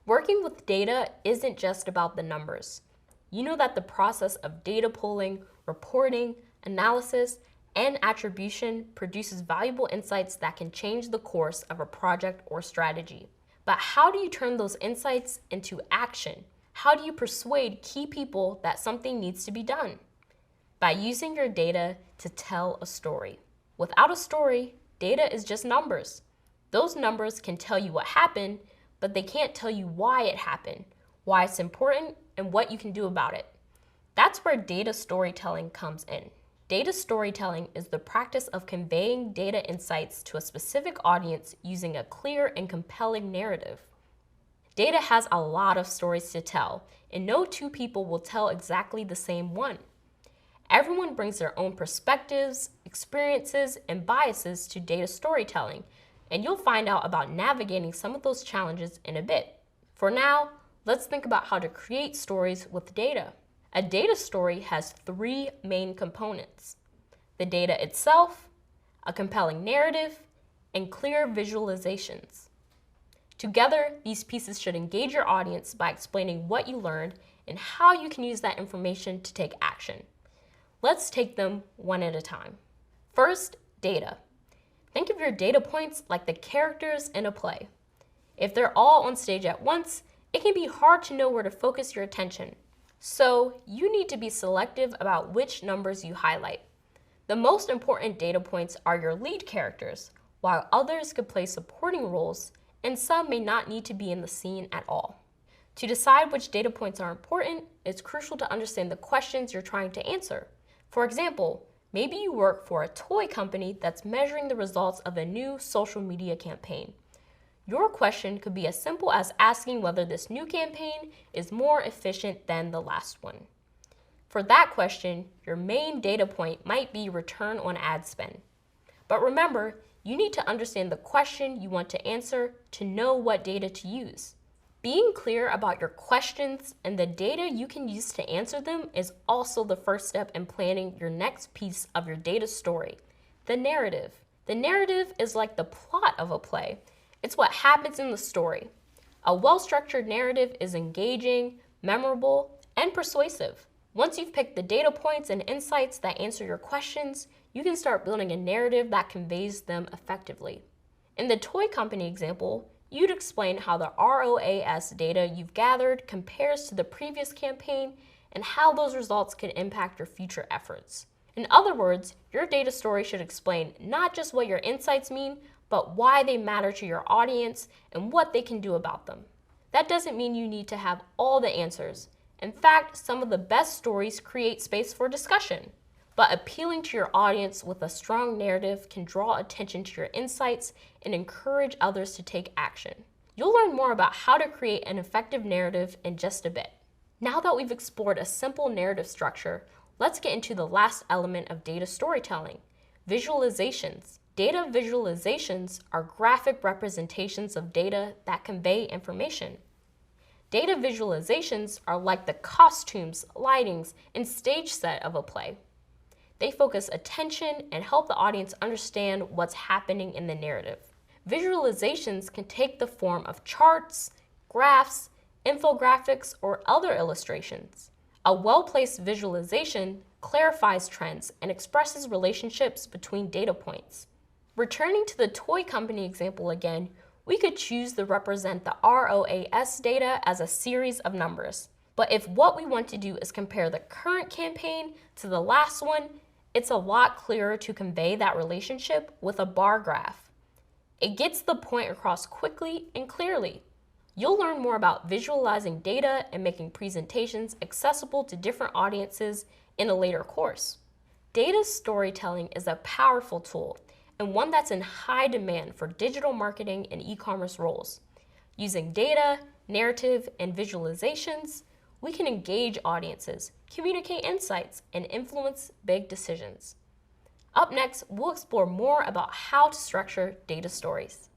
Working with data isn't just about the numbers. You know that the process of data pulling, reporting, analysis, and attribution produces valuable insights that can change the course of a project or strategy. But how do you turn those insights into action? How do you persuade key people that something needs to be done? By using your data to tell a story. Without a story, data is just numbers. Those numbers can tell you what happened, but they can't tell you why it happened, why it's important, and what you can do about it. That's where data storytelling comes in. Data storytelling is the practice of conveying data insights to a specific audience using a clear and compelling narrative. Data has a lot of stories to tell, and no two people will tell exactly the same one. Everyone brings their own perspectives, experiences, and biases to data storytelling, and you'll find out about navigating some of those challenges in a bit. For now, let's think about how to create stories with data. A data story has three main components: the data itself, a compelling narrative, and clear visualizations. Together, these pieces should engage your audience by explaining what you learned and how you can use that information to take action. Let's take them one at a time. First, data. Think of your data points like the characters in a play. If they're all on stage at once, it can be hard to know where to focus your attention. So you need to be selective about which numbers you highlight. The most important data points are your lead characters, while others could play supporting roles, and some may not need to be in the scene at all. To decide which data points are important, it's crucial to understand the questions you're trying to answer. For example, maybe you work for a toy company that's measuring the results of a new social media campaign. Your question could be as simple as asking whether this new campaign is more efficient than the last one. For that question, your main data point might be return on ad spend. But remember, you need to understand the question you want to answer to know what data to use. Being clear about your questions and the data you can use to answer them is also the first step in planning your next piece of your data story, the narrative. The narrative is like the plot of a play. It's what happens in the story. A well-structured narrative is engaging, memorable, and persuasive. Once you've picked the data points and insights that answer your questions, you can start building a narrative that conveys them effectively. In the toy company example, you'd explain how the ROAS data you've gathered compares to the previous campaign and how those results can impact your future efforts. In other words, your data story should explain not just what your insights mean, but why they matter to your audience and what they can do about them. That doesn't mean you need to have all the answers. In fact, some of the best stories create space for discussion. But appealing to your audience with a strong narrative can draw attention to your insights and encourage others to take action. You'll learn more about how to create an effective narrative in just a bit. Now that we've explored a simple narrative structure, let's get into the last element of data storytelling, visualizations. Data visualizations are graphic representations of data that convey information. Data visualizations are like the costumes, lightings, and stage set of a play. They focus attention and help the audience understand what's happening in the narrative. Visualizations can take the form of charts, graphs, infographics, or other illustrations. A well-placed visualization clarifies trends and expresses relationships between data points. Returning to the toy company example again, we could choose to represent the ROAS data as a series of numbers. But if what we want to do is compare the current campaign to the last one, it's a lot clearer to convey that relationship with a bar graph. It gets the point across quickly and clearly. You'll learn more about visualizing data and making presentations accessible to different audiences in a later course. Data storytelling is a powerful tool and one that's in high demand for digital marketing and e-commerce roles. Using data, narrative, and visualizations, we can engage audiences, communicate insights, and influence big decisions. Up next, we'll explore more about how to structure data stories.